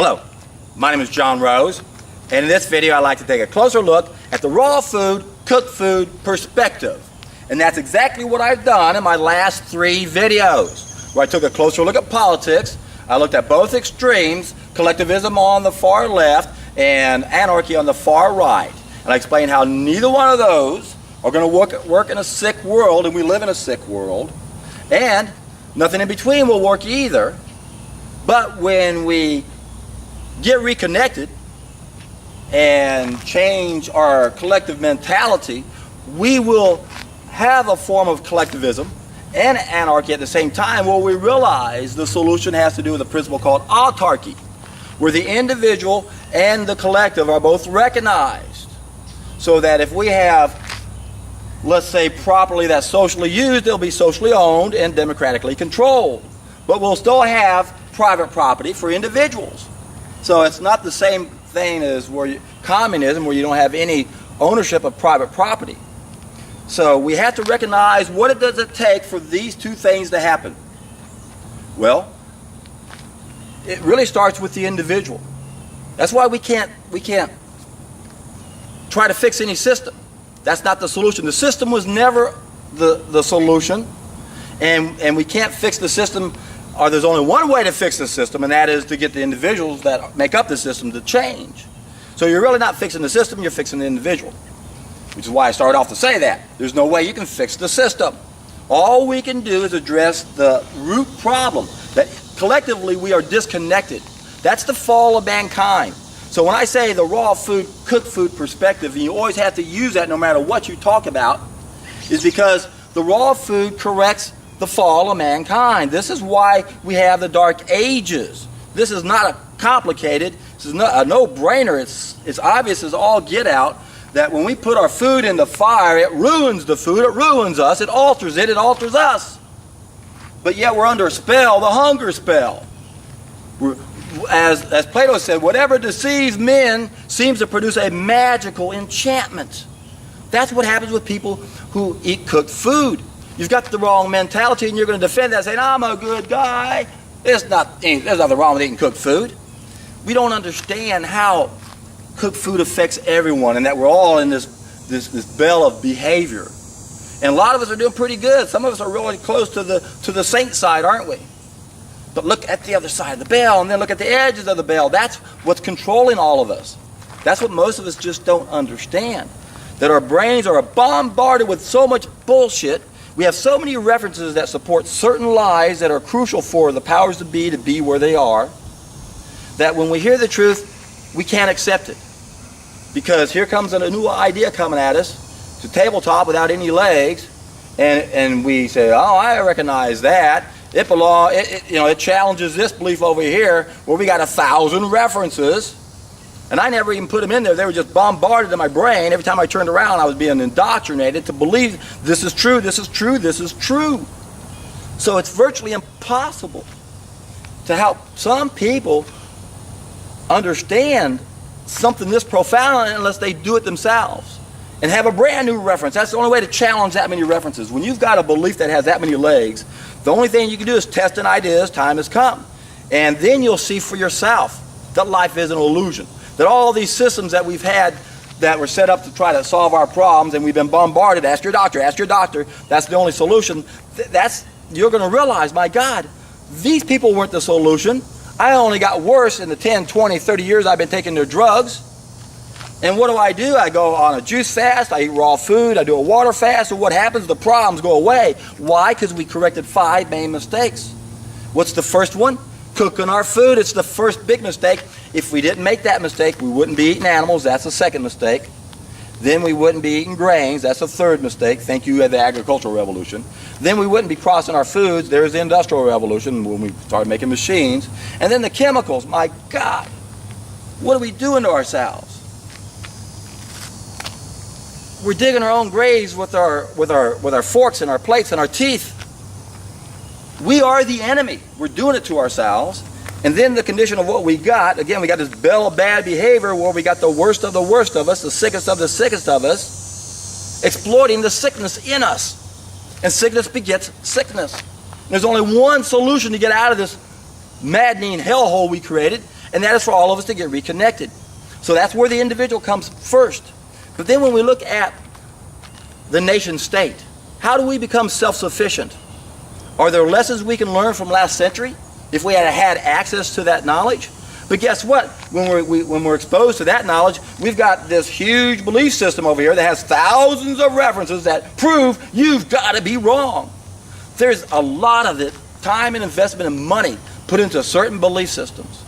Hello, my name is John Rose, and in this video I'd like to take a closer look at the raw food, cooked food perspective. And that's exactly what I've done in my last 3 videos, where I took a closer look at politics. I looked at both extremes, collectivism on the far left and anarchy on the far right. And I explained how neither one of those are going to work in a sick world, and we live in a sick world. And nothing in between will work either. But when we get reconnected and change our collective mentality, we will have a form of collectivism and anarchy at the same time, where we realize the solution has to do with a principle called autarky, where the individual and the collective are both recognized, so that if we have, let's say, property that's socially used, it'll be socially owned and democratically controlled. But we'll still have private property for individuals. So it's not the same thing as communism, where you don't have any ownership of private property. So we have to recognize what does it take for these two things to happen. Well, it really starts with the individual. That's why we can't try to fix any system. That's not the solution. The system was never the solution, and we can't fix the system. Or there's only one way to fix the system, and that is to get the individuals that make up the system to change. So you're really not fixing the system, you're fixing the individual. Which is why I started off to say that. There's no way you can fix the system. All we can do is address the root problem, that collectively we are disconnected. That's the fall of mankind. So when I say the raw food, cooked food perspective, and you always have to use that no matter what you talk about, is because the raw food corrects the fall of mankind. This is why we have the Dark Ages. This is not a complicated, this is not a no-brainer. It's obvious as all get out that when we put our food in the fire, it ruins the food, it ruins us, it alters us. But yet we're under a spell, the hunger spell. As Plato said, whatever deceives men seems to produce a magical enchantment. That's what happens with people who eat cooked food. You've got the wrong mentality, and you're going to defend that, saying, I'm a good guy. There's nothing wrong with eating cooked food. We don't understand how cooked food affects everyone, and that we're all in this bell of behavior. And a lot of us are doing pretty good. Some of us are really close to the saint side, aren't we? But look at the other side of the bell, and then look at the edges of the bell. That's what's controlling all of us. That's what most of us just don't understand. That our brains are bombarded with so much bullshit. We have so many references that support certain lies that are crucial for the powers to be where they are, that when we hear the truth, we can't accept it. Because here comes a new idea coming at us, to tabletop without any legs, and we say, oh, I recognize that. It challenges this belief over here, where we got 1,000 references. And I never even put them in there. They were just bombarded in my brain. Every time I turned around, I was being indoctrinated to believe this is true, this is true, this is true. So it's virtually impossible to help some people understand something this profound unless they do it themselves and have a brand new reference. That's the only way to challenge that many references. When you've got a belief that has that many legs, the only thing you can do is test an idea as time has come. And then you'll see for yourself that life is an illusion. That all these systems that we've had that were set up to try to solve our problems, and we've been bombarded, ask your doctor, that's the only solution. You're going to realize, my God, these people weren't the solution. I only got worse in the 10, 20, 30 years I've been taking their drugs. And what do? I go on a juice fast, I eat raw food, I do a water fast, and what happens? The problems go away. Why? Because we corrected 5 main mistakes. What's the first one? Cooking our food. It's the first big mistake. If we didn't make that mistake, we wouldn't be eating animals. That's the second mistake. Then we wouldn't be eating grains. That's the third mistake. Thank you, the agricultural revolution. Then we wouldn't be processing our foods. There's the industrial revolution when we started making machines. And then the chemicals. My God, what are we doing to ourselves? We're digging our own graves with our forks and our plates and our teeth. We are the enemy. We're doing it to ourselves. And then the condition of what we got, again, we got this bell of bad behavior where we got the worst of us, the sickest of us, exploiting the sickness in us. And sickness begets sickness. And there's only one solution to get out of this maddening hellhole we created, And that is for all of us to get reconnected. So that's where the individual comes first. But then when we look at the nation state, how do we become self-sufficient? Are there lessons we can learn from last century if we had had access to that knowledge? But guess what? When we're exposed to that knowledge, we've got this huge belief system over here that has thousands of references that prove you've got to be wrong. There's a lot of it, time and investment and money put into certain belief systems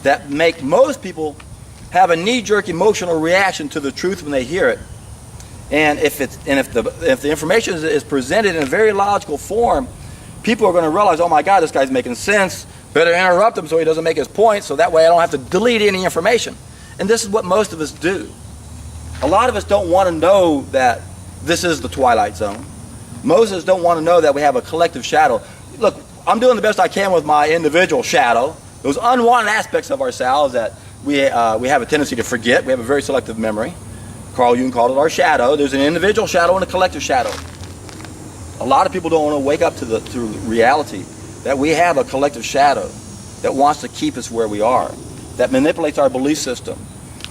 that make most people have a knee-jerk emotional reaction to the truth when they hear it. And if the information is presented in a very logical form, people are going to realize, oh my God, this guy's making sense. Better interrupt him so he doesn't make his point, so that way I don't have to delete any information. And this is what most of us do. A lot of us don't want to know that this is the twilight zone. Most of us don't want to know that we have a collective shadow. Look, I'm doing the best I can with my individual shadow, those unwanted aspects of ourselves that we have a tendency to forget. We have a very selective memory. Carl Jung called it our shadow. There's an individual shadow and a collective shadow. A lot of people don't want to wake up to the reality that we have a collective shadow that wants to keep us where we are, that manipulates our belief system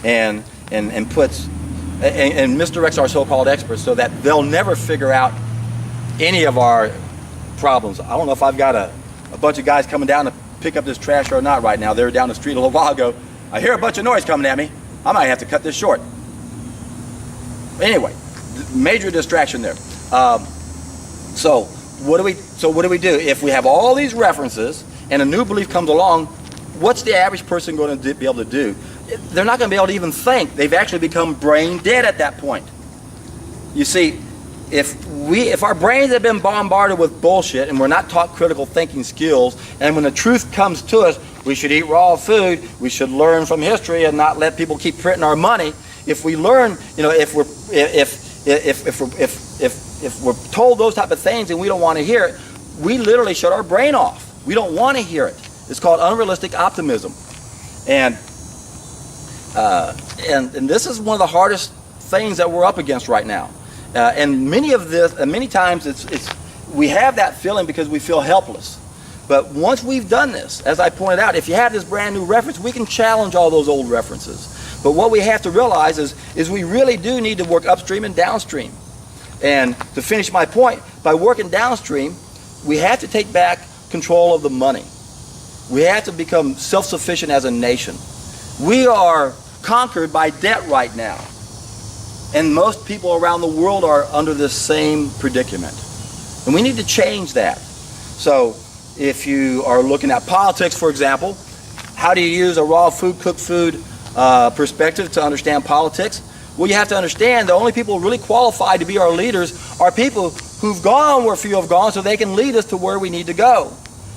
and misdirects our so-called experts so that they'll never figure out any of our problems. I don't know if I've got a bunch of guys coming down to pick up this trash or not right now. They were down the street a little while ago. I hear a bunch of noise coming at me. I might have to cut this short. Anyway, major distraction there. So what do we do? If we have all these references and a new belief comes along, what's the average person going to be able to do? They're not going to be able to even think. They've actually become brain dead at that point. You see, if our brains have been bombarded with bullshit and we're not taught critical thinking skills, and when the truth comes to us, we should eat raw food, we should learn from history and not let people keep printing our money. If we learn, if we're told those type of things and we don't want to hear it, we literally shut our brain off. We don't want to hear it. It's called unrealistic optimism. And this is one of the hardest things that we're up against right now. And many times we have that feeling because we feel helpless. But once we've done this, as I pointed out, if you have this brand new reference, we can challenge all those old references. But what we have to realize is we really do need to work upstream and downstream. And to finish my point, by working downstream, we have to take back control of the money. We have to become self-sufficient as a nation. We are conquered by debt right now. And most people around the world are under this same predicament. And we need to change that. So if you are looking at politics, for example, how do you use a raw food, cooked food perspective to understand politics? Well, you have to understand the only people really qualified to be our leaders are people who've gone where few have gone so they can lead us to where we need to go.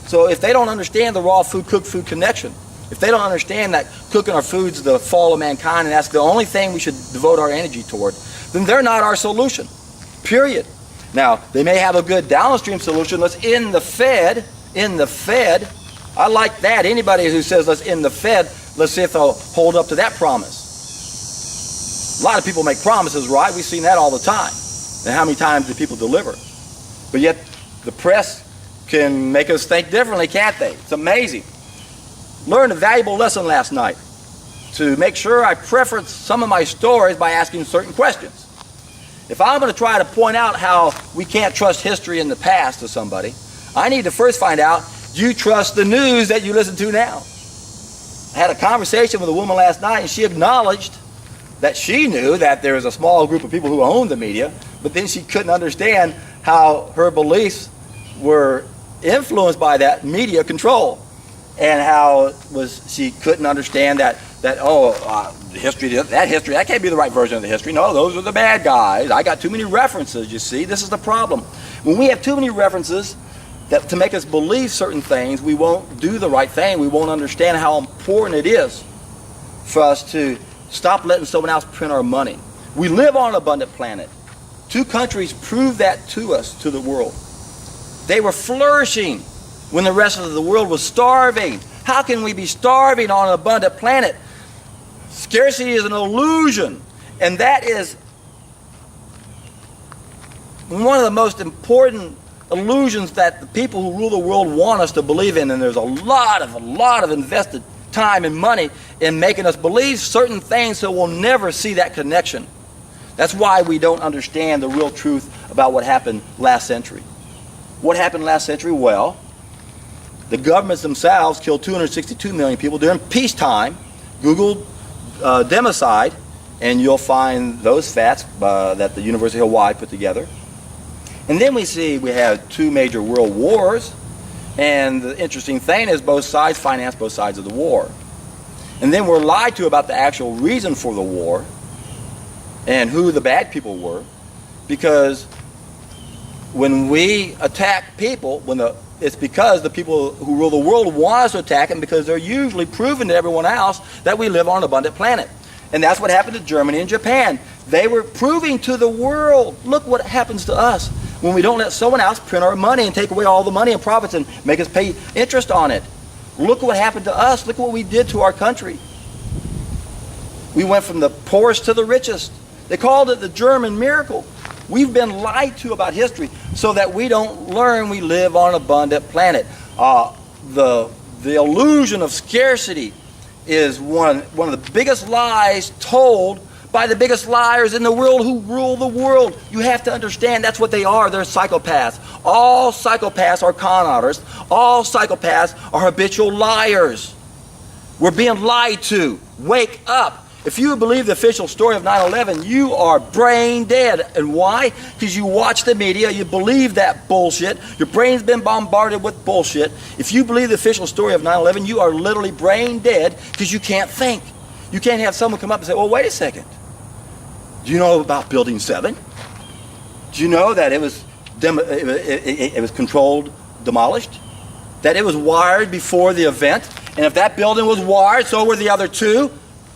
So if they don't understand the raw food, cooked food connection, if they don't understand that cooking our food's the fall of mankind and that's the only thing we should devote our energy toward, then they're not our solution, period. Now, they may have a good downstream solution. Let's end the Fed. I like that. Anybody who says let's end the Fed, let's see if they'll hold up to that promise. A lot of people make promises, right? We've seen that all the time. And how many times do people deliver? But yet the press can make us think differently, can't they? It's amazing. Learned a valuable lesson last night to make sure I preference some of my stories by asking certain questions. If I'm going to try to point out how we can't trust history in the past to somebody, I need to first find out, do you trust the news that you listen to now? I had a conversation with a woman last night and she acknowledged that she knew that there was a small group of people who owned the media, but then she couldn't understand how her beliefs were influenced by that media control, and how she couldn't understand that history, that can't be the right version of the history. No, those are the bad guys. I got too many references, you see. This is the problem. When we have too many references that to make us believe certain things, we won't do the right thing. We won't understand how important it is for us to stop letting someone else print our money. We live on an abundant planet. 2 countries proved that to us, to the world. They were flourishing when the rest of the world was starving. How can we be starving on an abundant planet? Scarcity is an illusion, and that is one of the most important illusions that the people who rule the world want us to believe in, and there's a lot of invested time and money in making us believe certain things so we'll never see that connection. That's why we don't understand the real truth about what happened last century. What happened last century? Well, the governments themselves killed 262 million people during peacetime. Google democide, and you'll find those facts that the University of Hawaii put together. And then we see we had 2 major world wars, and the interesting thing is both sides financed both sides of the war. And then we're lied to about the actual reason for the war and who the bad people were, because when we attack people, it's because the people who rule the world want us to attack them, because they're usually proving to everyone else that we live on an abundant planet. And that's what happened to Germany and Japan. They were proving to the world, look what happens to us when we don't let someone else print our money and take away all the money and profits and make us pay interest on it. Look what happened to us. Look what we did to our country. We went from the poorest to the richest. They called it the German miracle. We've been lied to about history so that we don't learn we live on an abundant planet. The illusion of scarcity is one of the biggest lies told by the biggest liars in the world who rule the world. You have to understand that's what they are. They're psychopaths. All psychopaths are con artists. All psychopaths are habitual liars. We're being lied to. Wake up. If you believe the official story of 9/11, you are brain dead. And why? Because you watch the media, you believe that bullshit. Your brain's been bombarded with bullshit. If you believe the official story of 9/11, you are literally brain dead because you can't think. You can't have someone come up and say, well, wait a second. Do you know about Building 7? Do you know that it was controlled, demolished? That it was wired before the event? And if that building was wired, so were the other 2?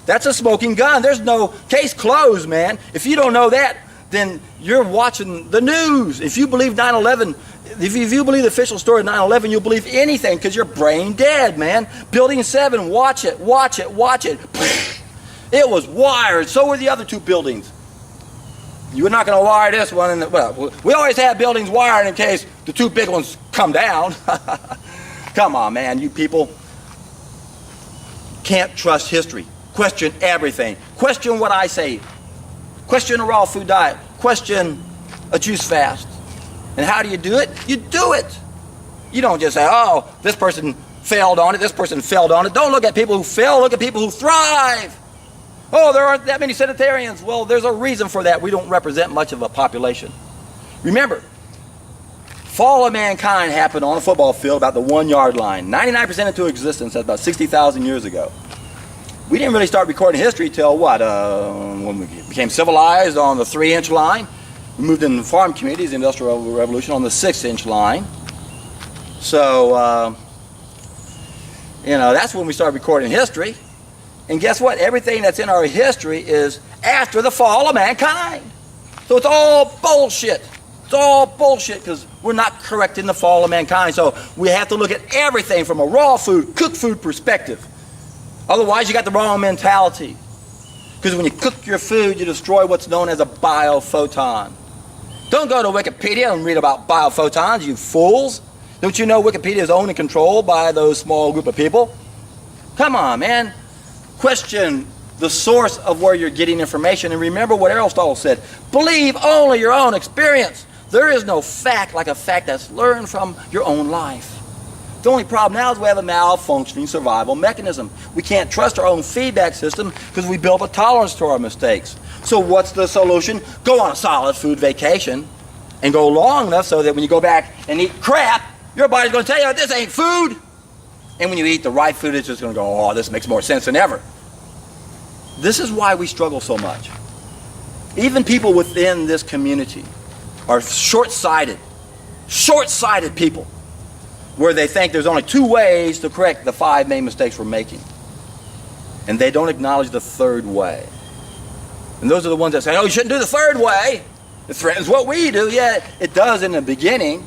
That's a smoking gun. There's no case closed, man. If you don't know that, then you're watching the news. If you believe 9/11, if you believe the official story of 9/11, you'll believe anything because you're brain dead, man. Building 7, watch it, watch it, watch it. It was wired. So were the other 2 buildings. You're not going to wire this one. Well, we always have buildings wired in case the 2 big ones come down. Come on, man. You people can't trust history. Question everything. Question what I say. Question a raw food diet. Question a juice fast. And how do you do it? You do it. You don't just say, oh, this person failed on it, this person failed on it. Don't look at people who fail, look at people who thrive. Oh, there aren't that many sanitarians. Well, there's a reason for that. We don't represent much of a population. Remember, fall of mankind happened on a football field about the 1-yard line. 99% into existence. That's about 60,000 years ago. We didn't really start recording history till what? When we became civilized on the 3-inch line. We moved into farm communities, the Industrial Revolution, on the 6-inch line. So, that's when we started recording history. And guess what? Everything that's in our history is after the fall of mankind. So it's all bullshit. It's all bullshit because we're not correcting the fall of mankind. So we have to look at everything from a raw food, cooked food perspective. Otherwise, you got the wrong mentality. Because when you cook your food, you destroy what's known as a biophoton. Don't go to Wikipedia and read about biophotons, you fools. Don't you know Wikipedia is owned and controlled by those small group of people? Come on, man. Question the source of where you're getting information. And remember what Aristotle said. Believe only your own experience. There is no fact like a fact that's learned from your own life. The only problem now is we have a malfunctioning survival mechanism. We can't trust our own feedback system because we built a tolerance to our mistakes. So what's the solution? Go on a solid food vacation and go long enough so that when you go back and eat crap, your body's going to tell you, this ain't food. And when you eat the right food, it's just going to go, oh, this makes more sense than ever. This is why we struggle so much. Even people within this community are short-sighted people, where they think there's only 2 ways to correct the 5 main mistakes we're making. And they don't acknowledge the 3rd way. And those are the ones that say, oh, you shouldn't do the 3rd way. It threatens what we do. Yeah, it does in the beginning.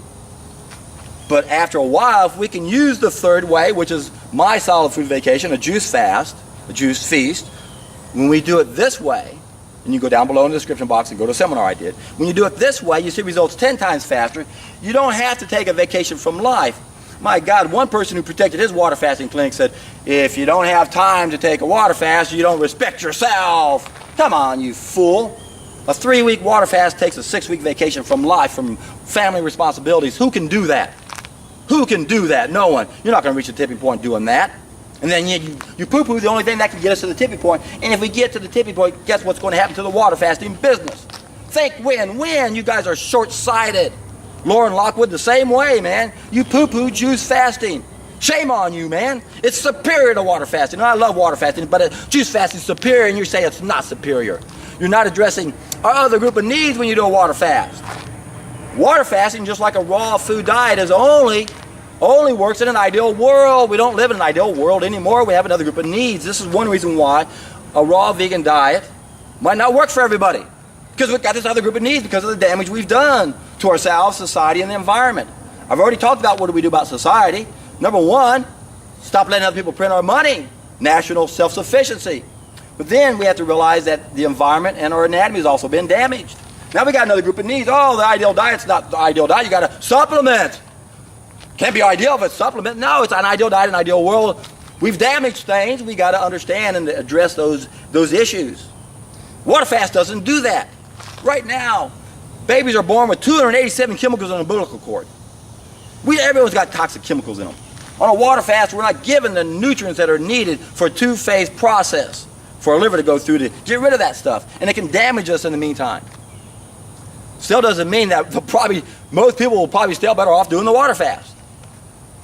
But after a while, if we can use the 3rd way, which is my solid food vacation, a juice fast, a juice feast, when we do it this way, and you go down below in the description box and go to a seminar I did, when you do it this way, you see results 10 times faster. You don't have to take a vacation from life. My God, one person who protected his water fasting clinic said, if you don't have time to take a water fast, you don't respect yourself. Come on, you fool. A 3-week water fast takes a 6-week vacation from life, from family responsibilities. Who can do that? Who can do that? No one. You're not going to reach the tipping point doing that. And then you poo-poo the only thing that can get us to the tipping point. And if we get to the tipping point, guess what's going to happen to the water fasting business? Think win-win. You guys are short-sighted. Lauren Lockwood, the same way, man. You poo-poo juice fasting. Shame on you, man. It's superior to water fasting. And I love water fasting, but juice fasting is superior, and you say it's not superior. You're not addressing our other group of needs when you do a water fast. Water fasting, just like a raw food diet, is only works in an ideal world. We don't live in an ideal world anymore. We have another group of needs. This is one reason why a raw vegan diet might not work for everybody. Because we've got this other group of needs because of the damage we've done to ourselves, society, and the environment. I've already talked about what do we do about society. Number one, stop letting other people print our money. National self-sufficiency. But then we have to realize that the environment and our anatomy has also been damaged. Now we got another group of needs. Oh, the ideal diet's not the ideal diet. You got to supplement. Can't be ideal if it's supplement. No, it's an ideal diet, an ideal world. We've damaged things. We got to understand and address those issues. Water fast doesn't do that. Right now, babies are born with 287 chemicals in the umbilical cord. Everyone's got toxic chemicals in them. On a water fast, we're not given the nutrients that are needed for a 2-phase process for our liver to go through to get rid of that stuff. And it can damage us in the meantime. Still doesn't mean that most people will probably still better off doing the water fast.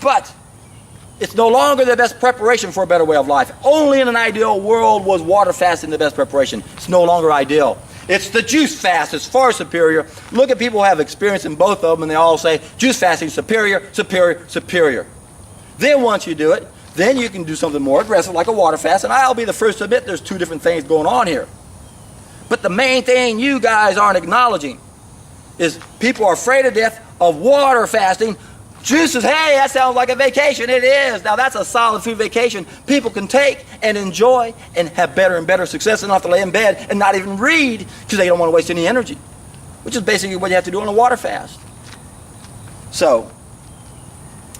But it's no longer the best preparation for a better way of life. Only in an ideal world was water fasting the best preparation. It's no longer ideal. It's the juice fast. It's far superior. Look at people who have experience in both of them, and they all say, juice fasting superior, superior, superior. Then once you do it, then you can do something more aggressive like a water fast, and I'll be the first to admit there's 2 different things going on here. But the main thing you guys aren't acknowledging is people are afraid to death of water fasting. Juices, hey, that sounds like a vacation. It is. Now that's a solid food vacation people can take and enjoy and have better and better success and not have to lay in bed and not even read because they don't want to waste any energy, which is basically what you have to do on a water fast. So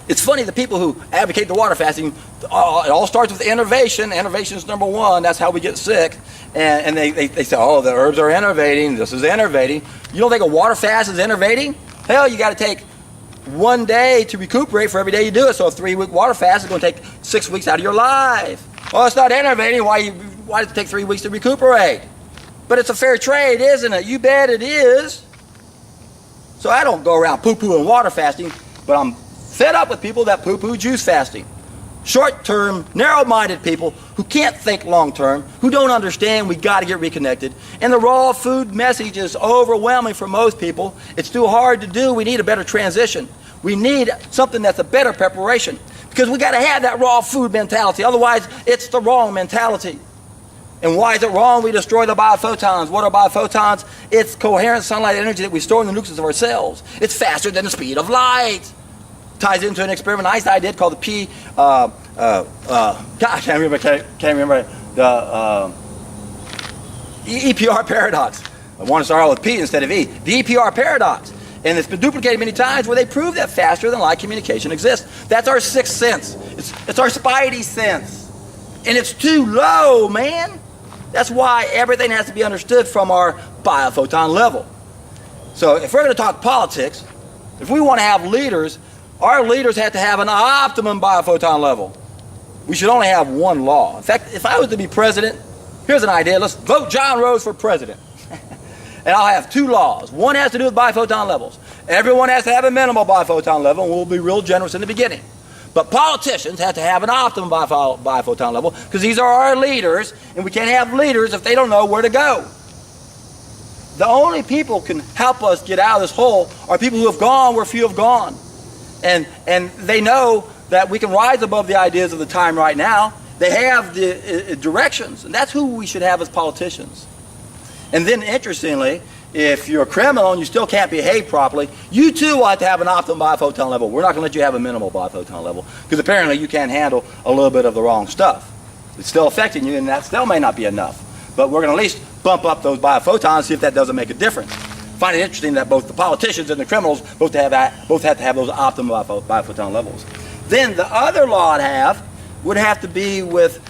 it's funny, the people who advocate the water fasting, it all starts with innovation. Innovation is number one. That's how we get sick. And they say, oh, the herbs are innovating. This is innovating. You don't think a water fast is innovating? Hell, you got to take 1 day to recuperate for every day you do it. So a 3-week water fast is going to take 6 weeks out of your life. Oh, it's not innovating. Why does it take 3 weeks to recuperate? But it's a fair trade, isn't it? You bet it is. So I don't go around poo-pooing water fasting, but I'm fed up with people that poo-poo juice fasting. Short-term, narrow-minded people who can't think long-term, who don't understand we got to get reconnected. And the raw food message is overwhelming for most people. It's too hard to do. We need a better transition. We need something that's a better preparation because we got to have that raw food mentality. Otherwise, it's the wrong mentality. And why is it wrong? We destroy the biophotons. What are biophotons? It's coherent sunlight energy that we store in the nucleus of our cells. It's faster than the speed of light. Ties into an experiment Einstein did called the I can't remember the EPR paradox. I want to start out with P instead of E. The EPR paradox. And it's been duplicated many times where they prove that faster than light communication exists. That's our sixth sense. It's our spidey sense. And it's too low, man. That's why everything has to be understood from our biophoton level. So if we're going to talk politics, if we want to have leaders, our leaders have to have an optimum biophoton level. We should only have one law. In fact, if I was to be president, here's an idea. Let's vote John Rose for president. And I'll have two laws. One has to do with biophoton levels. Everyone has to have a minimal biophoton level, and we'll be real generous in the beginning. But politicians have to have an optimum biophoton level because these are our leaders, and we can't have leaders if they don't know where to go. The only people who can help us get out of this hole are people who have gone where few have gone. And they know that we can rise above the ideas of the time right now. They have the directions, and that's who we should have as politicians. And then, interestingly, if you're a criminal and you still can't behave properly, you too will have to have an optimum biophoton level. We're not going to let you have a minimal biophoton level because apparently you can't handle a little bit of the wrong stuff. It's still affecting you, and that still may not be enough. But we're going to at least bump up those biophotons, see if that doesn't make a difference. Find it interesting that both the politicians and the criminals both have to have those optimum biophoton levels. Then the other law would have to be with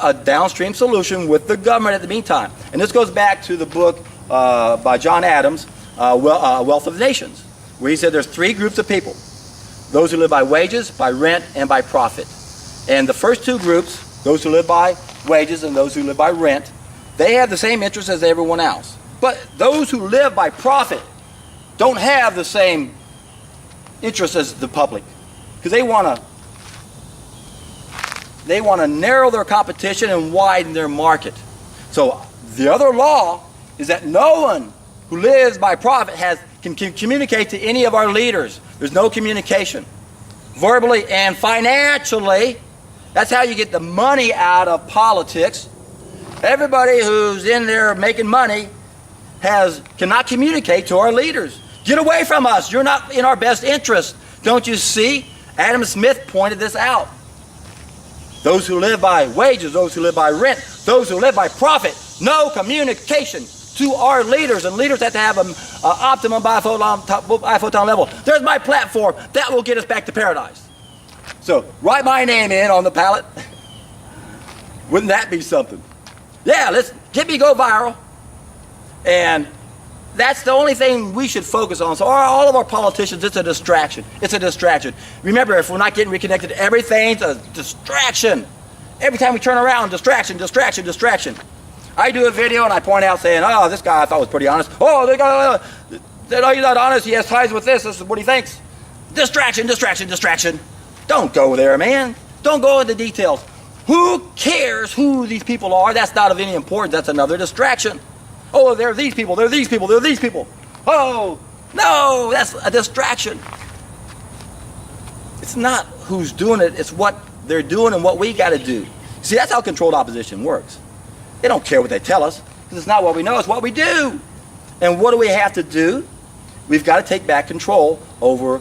a downstream solution with the government at the meantime. And this goes back to the book by John Adams, Wealth of Nations, where he said there's three groups of people: those who live by wages, by rent, and by profit. And the first two groups, those who live by wages and those who live by rent, they have the same interests as everyone else. But those who live by profit don't have the same interests as the public, because they want to narrow their competition and widen their market. So the other law is that no one who lives by profit can communicate to any of our leaders. There's no communication, verbally and financially. That's how you get the money out of politics. Everybody who's in there making money cannot communicate to our leaders. Get away from us. You're not in our best interest. Don't you see? Adam Smith pointed this out. Those who live by wages, those who live by rent, those who live by profit, no communication to our leaders. And leaders have to have an optimum biphoton level. There's my platform. That will get us back to paradise. So write my name in on the ballot. Wouldn't that be something? Yeah, let's get me go viral. And that's the only thing we should focus on. So all of our politicians, it's a distraction. It's a distraction. Remember, if we're not getting reconnected, everything's a distraction. Every time we turn around, distraction, distraction, distraction. I do a video and I point out saying, oh, this guy I thought was pretty honest. Oh, he's not honest. He has ties with this. This is what he thinks. Distraction, distraction, distraction. Don't go there, man. Don't go into details. Who cares who these people are? That's not of any importance. That's another distraction. Oh, there are these people, there are these people, there are these people. Oh, no, that's a distraction. It's not who's doing it, it's what they're doing and what we got to do. See, that's how controlled opposition works. They don't care what they tell us, because it's not what we know, it's what we do. And what do we have to do? We've got to take back control over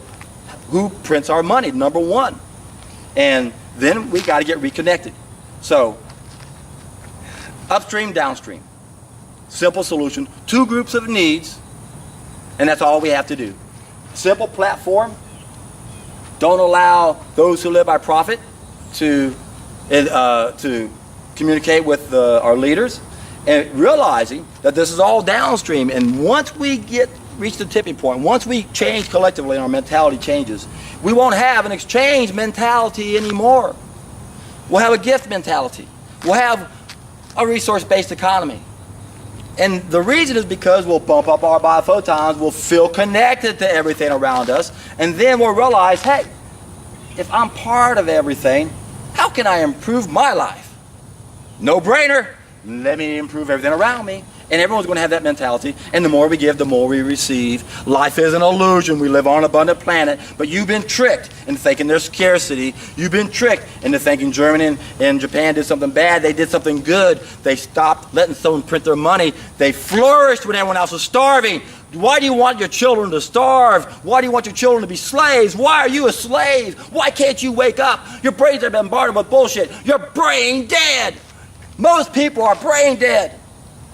who prints our money, number one. And then we got to get reconnected. So, upstream, downstream. Simple solution, two groups of needs, and that's all we have to do. Simple platform. Don't allow those who live by profit to communicate with our leaders, and realizing that this is all downstream. And once we reach the tipping point, once we change collectively and our mentality changes, we won't have an exchange mentality anymore. We'll have a gift mentality. We'll have a resource-based economy. And the reason is because we'll bump up our biophotons, we'll feel connected to everything around us, and then we'll realize, hey, if I'm part of everything, how can I improve my life? No brainer. Let me improve everything around me. And everyone's going to have that mentality. And the more we give, the more we receive. Life is an illusion. We live on an abundant planet. But you've been tricked into thinking there's scarcity. You've been tricked into thinking Germany and Japan did something bad. They did something good. They stopped letting someone print their money. They flourished when everyone else was starving. Why do you want your children to starve? Why do you want your children to be slaves? Why are you a slave? Why can't you wake up? Your brains are bombarded with bullshit. You're brain dead. Most people are brain dead.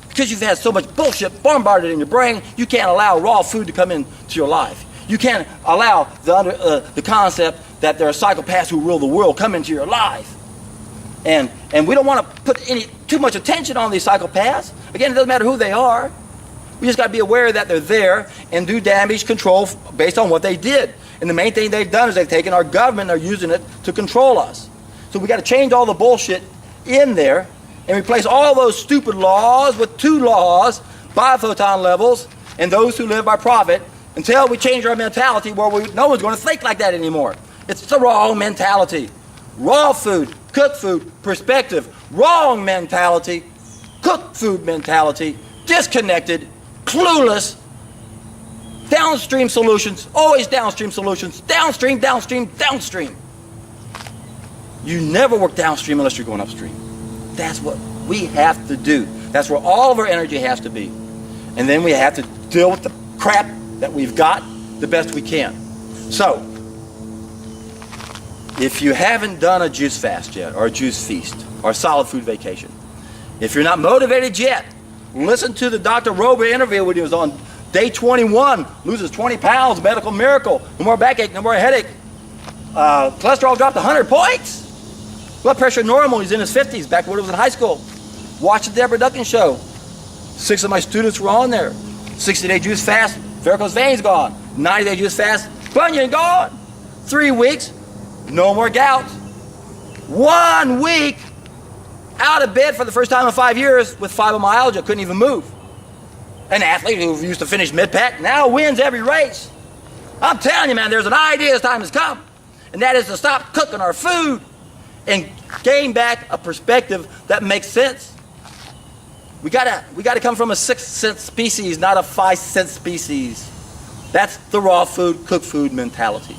Because you've had so much bullshit bombarded in your brain, you can't allow raw food to come into your life. You can't allow the concept that there are psychopaths who rule the world come into your life. And we don't want to put too much attention on these psychopaths. Again, it doesn't matter who they are. We just got to be aware that they're there and do damage control based on what they did. And the main thing they've done is they've taken our government and they're using it to control us. So we got to change all the bullshit in there and replace all those stupid laws with two laws, biphoton levels, and those who live by profit, until we change our mentality where no one's going to think like that anymore. It's the wrong mentality. Raw food, cooked food, perspective, wrong mentality, cooked food mentality, disconnected, clueless, downstream solutions, always downstream solutions, downstream, downstream, downstream. You never work downstream unless you're going upstream. That's what we have to do. That's where all of our energy has to be. And then we have to deal with the crap that we've got the best we can. So, if you haven't done a juice fast yet, or a juice feast, or a solid food vacation, if you're not motivated yet, listen to the Dr. Rober interview when he was on day 21, loses 20 pounds, medical miracle, no more backache, no more headache. Cholesterol dropped 100 points. Blood pressure normal. He's in his 50s, back when he was in high school. Watch the Deborah Duncan show. 6 of my students were on there. 60-day juice fast, varicose veins gone. 90-day juice fast, bunion gone. 3 weeks, no more gout. 1 week, out of bed for the first time in 5 years with fibromyalgia, couldn't even move. An athlete who used to finish mid-pack now wins every race. I'm telling you, man, there's an idea as time has come, and that is to stop cooking our food and gain back a perspective that makes sense. We gotta come from a 6-sense species, not a 5-sense species. That's the raw food, cooked food mentality.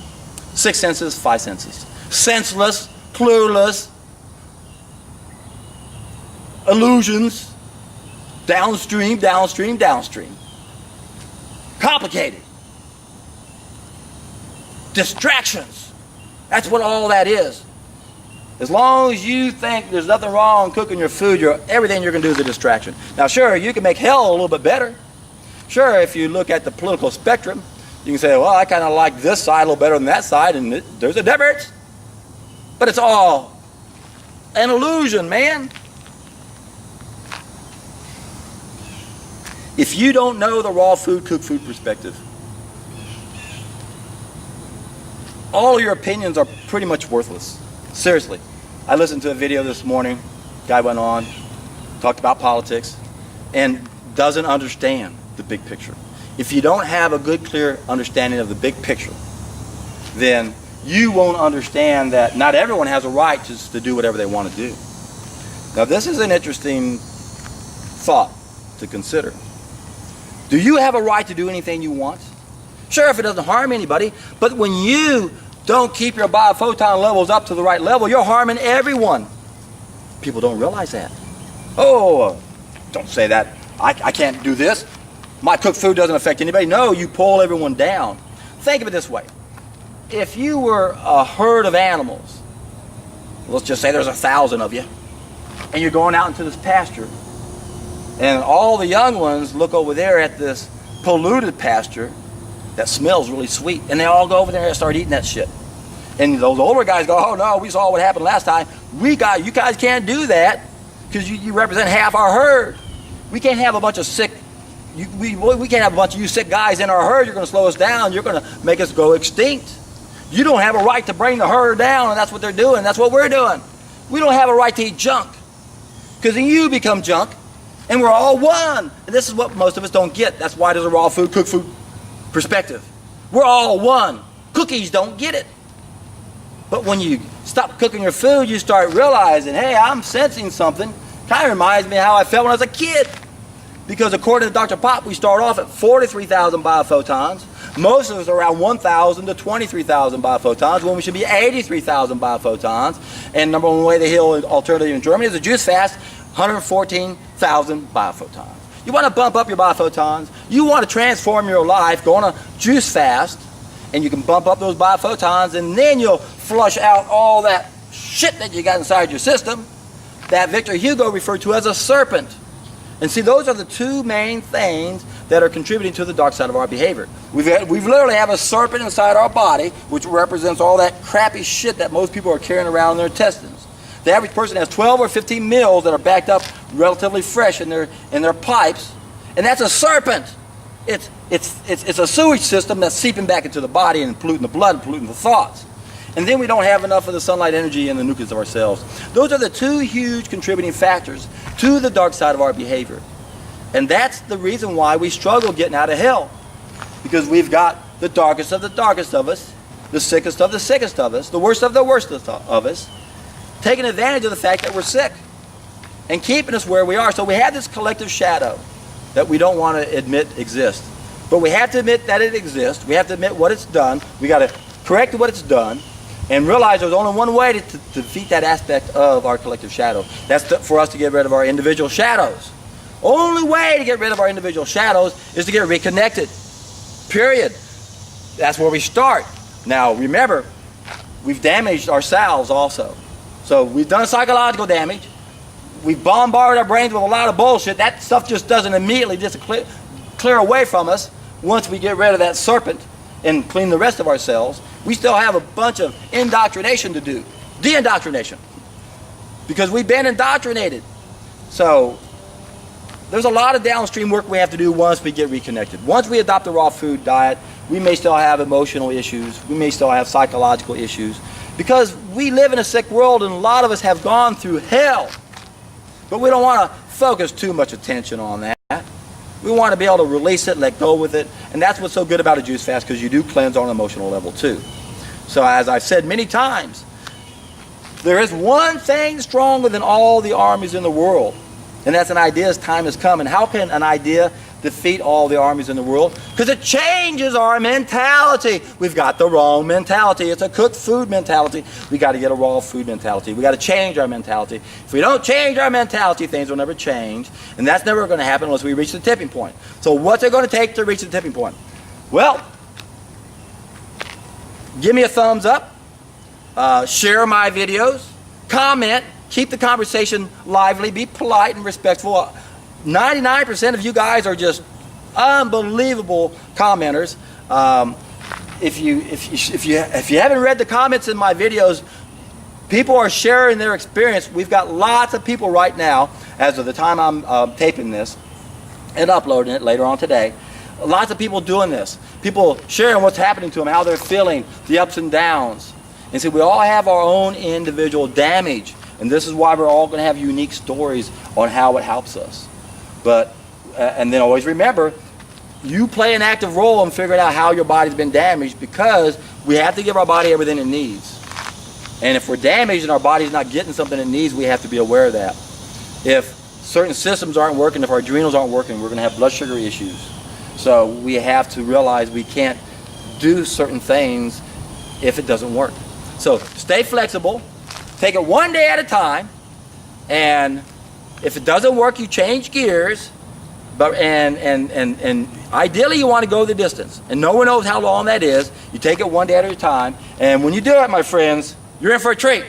6 senses, 5 senses. Senseless, clueless, illusions, downstream, downstream, downstream. Complicated. Distractions. That's what all that is. As long as you think there's nothing wrong cooking your food, everything you're going to do is a distraction. Now, sure, you can make hell a little bit better. Sure, if you look at the political spectrum, you can say, well, I kind of like this side a little better than that side, and there's a difference. But it's all an illusion, man. If you don't know the raw food, cooked food perspective, all of your opinions are pretty much worthless. Seriously. I listened to a video this morning. Guy went on, talked about politics, and doesn't understand the big picture. If you don't have a good, clear understanding of the big picture, then you won't understand that not everyone has a right just to do whatever they want to do. Now, this is an interesting thought to consider. Do you have a right to do anything you want? Sure, if it doesn't harm anybody, but when you don't keep your biophoton levels up to the right level, you're harming everyone. People don't realize that. Oh, don't say that. I can't do this. My cooked food doesn't affect anybody. No, you pull everyone down. Think of it this way. If you were a herd of animals, let's just say there's 1,000 of you, and you're going out into this pasture, and all the young ones look over there at this polluted pasture that smells really sweet, and they all go over there and start eating that shit. And those older guys go, oh no, we saw what happened last time. You guys can't do that because you represent half our herd. We can't have a bunch of sick, we can't have a bunch of you sick guys in our herd. You're going to slow us down. You're going to make us go extinct. You don't have a right to bring the herd down, and that's what they're doing. That's what we're doing. We don't have a right to eat junk because then you become junk, and we're all one. And this is what most of us don't get. That's why there's a raw food, cooked food perspective. We're all one. Cookies don't get it. But when you stop cooking your food, you start realizing, hey, I'm sensing something. Kind of reminds me of how I felt when I was a kid. Because according to Dr. Pop, we start off at 43,000 biophotons. Most of us are around 1,000 to 23,000 biophotons, when we should be 83,000 biophotons. And number one way to heal alternative in Germany is a juice fast, 114,000 biophotons. You want to bump up your biophotons. You want to transform your life, go on a juice fast, and you can bump up those biophotons, and then you'll flush out all that shit that you got inside your system that Victor Hugo referred to as a serpent. And see, those are the two main things that are contributing to the dark side of our behavior. We've literally have a serpent inside our body, which represents all that crappy shit that most people are carrying around in their intestines. The average person has 12 or 15 mils that are backed up relatively fresh in their pipes, and that's a serpent. It's a sewage system that's seeping back into the body and polluting the blood and polluting the thoughts. And then we don't have enough of the sunlight energy in the nucleus of our cells. Those are the two huge contributing factors to the dark side of our behavior. And that's the reason why we struggle getting out of hell. Because we've got the darkest of us, the sickest of us, the worst of us, taking advantage of the fact that we're sick and keeping us where we are. So we have this collective shadow that we don't want to admit exists. But we have to admit that it exists. We have to admit what it's done. We got to correct what it's done and realize there's only one way to defeat that aspect of our collective shadow. That's for us to get rid of our individual shadows. Only way to get rid of our individual shadows is to get reconnected. Period. That's where we start. Now, remember, we've damaged ourselves also. So we've done psychological damage. We've bombarded our brains with a lot of bullshit. That stuff just doesn't immediately clear away from us once we get rid of that serpent and clean the rest of ourselves. We still have a bunch of indoctrination to do, de-indoctrination, because we've been indoctrinated. So there's a lot of downstream work we have to do once we get reconnected. Once we adopt a raw food diet, we may still have emotional issues. We may still have psychological issues, because we live in a sick world and a lot of us have gone through hell. But we don't want to focus too much attention on that. We want to be able to release it, let go with it. And that's what's so good about a juice fast, because you do cleanse on an emotional level too. So as I've said many times, there is one thing stronger than all the armies in the world. And that's an idea's time has come. And how can an idea defeat all the armies in the world? Because it changes our mentality. We've got the wrong mentality. It's a cooked food mentality. We got to get a raw food mentality. We got to change our mentality. If we don't change our mentality, things will never change. And that's never going to happen unless we reach the tipping point. So what's it going to take to reach the tipping point? Well, give me a thumbs up. Share my videos. Comment. Keep the conversation lively. Be polite and respectful. 99% of you guys are just unbelievable commenters. If you haven't read the comments in my videos, people are sharing their experience. We've got lots of people right now, as of the time I'm taping this and uploading it later on today. Lots of people doing this. People sharing what's happening to them, how they're feeling, the ups and downs. And see, we all have our own individual damage. And this is why we're all going to have unique stories on how it helps us. But, and then always remember, you play an active role in figuring out how your body's been damaged, because we have to give our body everything it needs. And if we're damaged and our body's not getting something it needs, we have to be aware of that. If certain systems aren't working, if our adrenals aren't working, we're going to have blood sugar issues. So we have to realize we can't do certain things if it doesn't work. So stay flexible. Take it one day at a time, and if it doesn't work, you change gears. But and ideally, you want to go the distance, and no one knows how long that is. You take it one day at a time, and when you do it, my friends, you're in for a treat.